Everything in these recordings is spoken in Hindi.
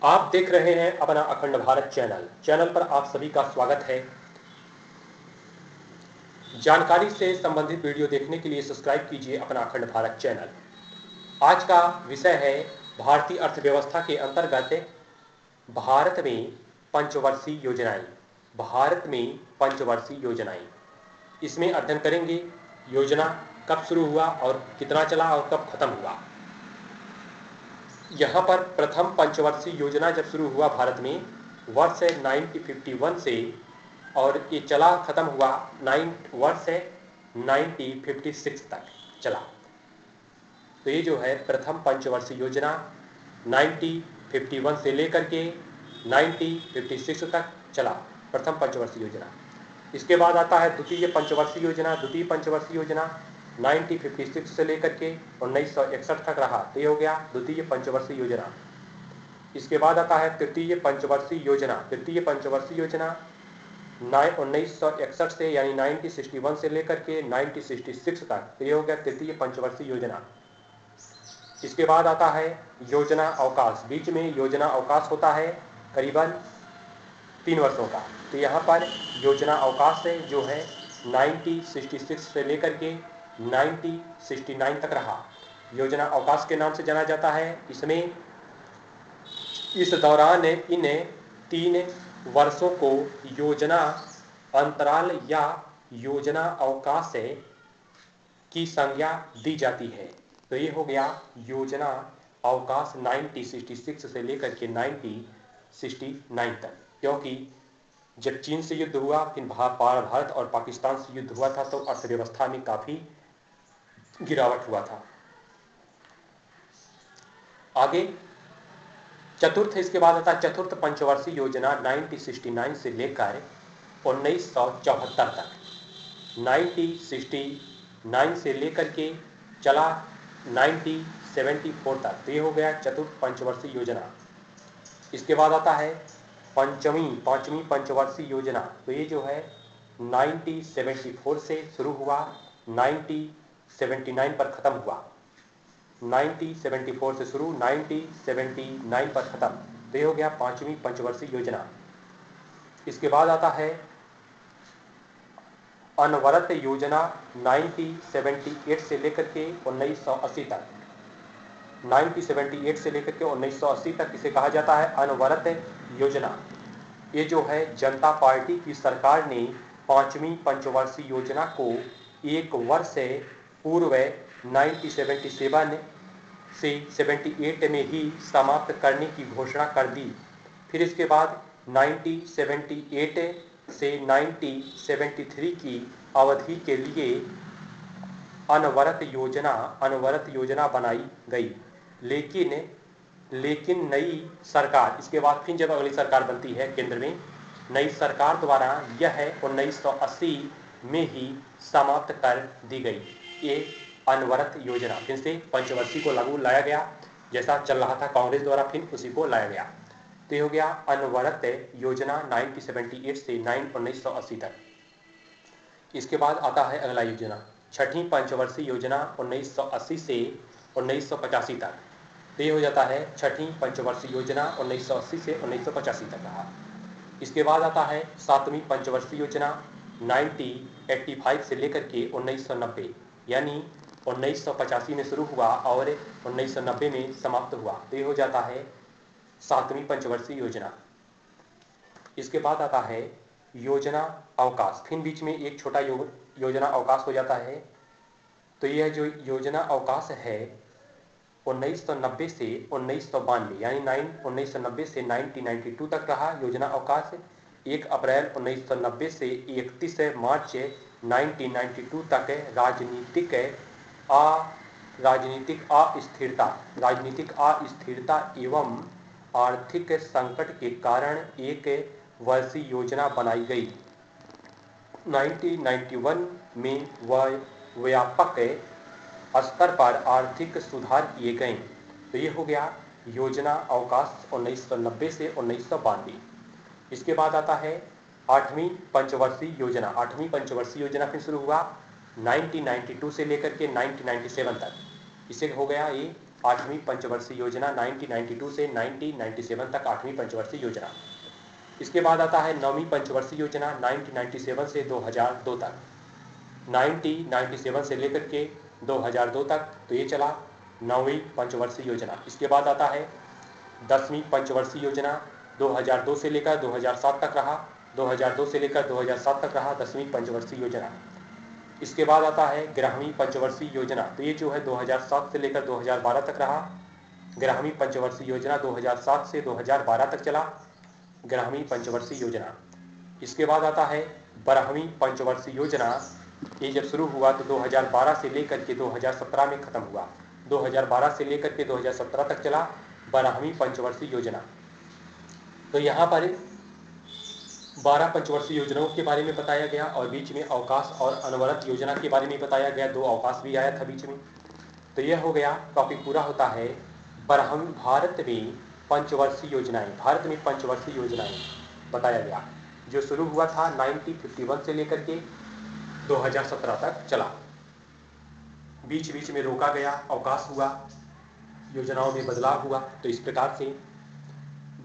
आप देख रहे हैं अपना अखंड भारत चैनल पर आप सभी का स्वागत है। जानकारी से संबंधित वीडियो देखने के लिए सब्सक्राइब कीजिए अपना अखंड भारत चैनल। आज का विषय है भारतीय अर्थव्यवस्था के अंतर्गत भारत में पंचवर्षीय योजनाएं। भारत में पंचवर्षीय योजनाएं, इसमें अध्ययन करेंगे योजना कब शुरू हुआ और कितना चला और कब खत्म हुआ। यहाँ पर प्रथम पंचवर्षीय योजना जब शुरू हुआ भारत में वर्ष 1951 से, और ये चला खत्म हुआ वर्ष 1956 तक चला। तो ये जो है प्रथम पंचवर्षीय योजना 1951 से लेकर के 1956 तक चला, प्रथम पंचवर्षीय योजना। इसके बाद आता है द्वितीय पंचवर्षीय योजना। द्वितीय पंचवर्षीय योजना 1956 से लेकर के 1961 तक रहा, तो ये हो गया द्वितीय पंचवर्षीय योजना। इसके बाद आता है तृतीय पंचवर्षीय योजना। तृतीय पंचवर्षीय योजना 1961 से यानी 1961 से लेकर के 1966 तक, तो ये हो गया तृतीय पंचवर्षीय योजना। इसके बाद आता है योजना अवकाश। बीच में योजना अवकाश होता है करीबन 3 वर्षों का, तो यहाँ पर योजना अवकाश है जो है 1966 से लेकर के 1969 तक रहा। योजना अवकाश के नाम से जाना जाता है। इसमें इस दौरान इन 3 वर्षों को योजना अंतराल या योजना अवकाश की संज्ञा दी जाती है। तो ये हो गया योजना अवकाश 1966 से लेकर के 1969 तक, क्योंकि जब चीन से युद्ध हुआ, फिर भारत और पाकिस्तान से युद्ध हुआ था, तो अर्थव्यवस्था में काफी गिरावट हुआ था। आगे चतुर्थ, इसके बाद आता है चतुर्थ पंचवर्षीय योजना 1969 से लेकर 1974 तक। 1969 से लेकर के चला 1974 तक, तो ये हो गया चतुर्थ पंचवर्षीय योजना। इसके बाद आता है पांचवी पंचवर्षीय योजना। तो ये जो है 1974 से शुरू हुआ, 1979 पर खत्म हुआ। 1974 से शुरू, 1979 पर खत्म, तो ये हो गया पांचवी पंचवर्षीय योजना। इसके बाद आता है अनवरत योजना 1978 से लेकर के 1980 तक। 1978 से लेकर के 1980 तक इसे कहा जाता है अनवरत योजना। ये जो है जनता पार्टी की सरकार ने पांचवी पंचवर्षीय योजना को एक वर्ष पूर्व 1977 से 78 में ही समाप्त करने की घोषणा कर दी। फिर इसके बाद 1978 से 1973 की अवधि के लिए अनवरत योजना बनाई गई। लेकिन नई सरकार, इसके बाद फिर जब अगली सरकार बनती है केंद्र में, नई सरकार द्वारा यह 1980 में ही समाप्त कर दी गई। ये अनवरत योजना फिर से पंचवर्षीय को लागू लाया गया, जैसा चल रहा था कांग्रेस द्वारा, फिर उसी को लाया गया। तो ये हो गया अनवरत योजना 1978 से 1980 तक। इसके बाद आता है अगला योजना छठी पंचवर्षीय योजना 1980 से 1985 तक। तो ये हो जाता है छठी पंचवर्षीय योजना 1980 से 1985 तक रहा। इसके बाद आता है सातवीं पंचवर्षीय योजना 1985 से लेकर के 1990, यानी 1985 में शुरू हुआ और 1990 में समाप्त हुआ। तो ये हो जाता है सातवीं पंचवर्षीय योजना। इसके बाद आता है योजना अवकाश, फिर बीच में एक छोटा योजना अवकाश हो जाता है। तो यह जो योजना अवकाश है 1990 से 1992, यानी 1990 से 1992 तक रहा योजना अवकाश। 1 अप्रैल 1990 से 31 मार्च 1992 तक राजनीतिक अस्थिरता एवं आर्थिक संकट के कारण एक वर्षीय योजना बनाई गई। 1991 में व्यापक स्तर पर आर्थिक सुधार किए गए। तो ये हो गया योजना अवकाश 1990 से 1992। इसके बाद आता है आठवीं पंचवर्षीय योजना। आठवीं पंचवर्षीय योजना फिर शुरू हुआ 1992 से लेकर के 1997 तक। इसे हो गया ये 8वीं पंचवर्षीय योजना 1992 से 1997 तक 8वीं पंचवर्षीय योजना। इसके बाद आता है 9वीं पंचवर्षीय योजना 1997 से 2002 तक। 1997 से लेकर के 2002 तक तो ये चला 9वीं पंचवर्षीय योजना। इसके बाद आता है 10वीं पंचवर्षीय योजना 2002 से लेकर 2007 तक रहा। 2002 से लेकर 2007 तक रहा 10वीं पंचवर्षीय योजना। इसके बाद आता है 11वीं पंचवर्षीय योजना, तो ये जो है 2007 से लेकर 2012 तक रहा। 11वीं पंचवर्षीय योजना 2007 से 2012 तक चला 11वीं पंचवर्षीय योजना। इसके बाद आता है 12वीं पंचवर्षीय योजना। ये जब शुरू हुआ तो 2012 से लेकर के 2017 में खत्म हुआ। 2012 से लेकर के 2017 तक चला 12वीं पंचवर्षीय योजना। तो यहाँ पर 12 पंचवर्षीय योजनाओं के बारे में बताया गया और बीच में अवकाश और अनवरत योजना के बारे में बताया गया। 2 अवकाश भी आया था बीच में। तो यह हो गया, टॉपिक पूरा होता है। भारत में पंचवर्षीय योजनाएं, भारत में पंचवर्षीय योजनाएं बताया गया, जो शुरू हुआ था 1951 से लेकर के 2017 तक चला। बीच बीच में रोका गया, अवकाश हुआ, योजनाओं में बदलाव हुआ। तो इस प्रकार से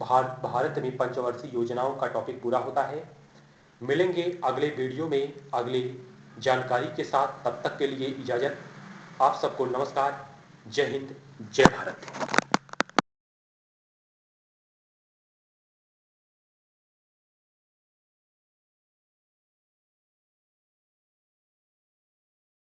भारत में पंचवर्षीय योजनाओं का टॉपिक पूरा होता है। मिलेंगे अगले वीडियो में अगले जानकारी के साथ। तब तक के लिए इजाजत। आप सबको नमस्कार। जय हिंद, जय भारत।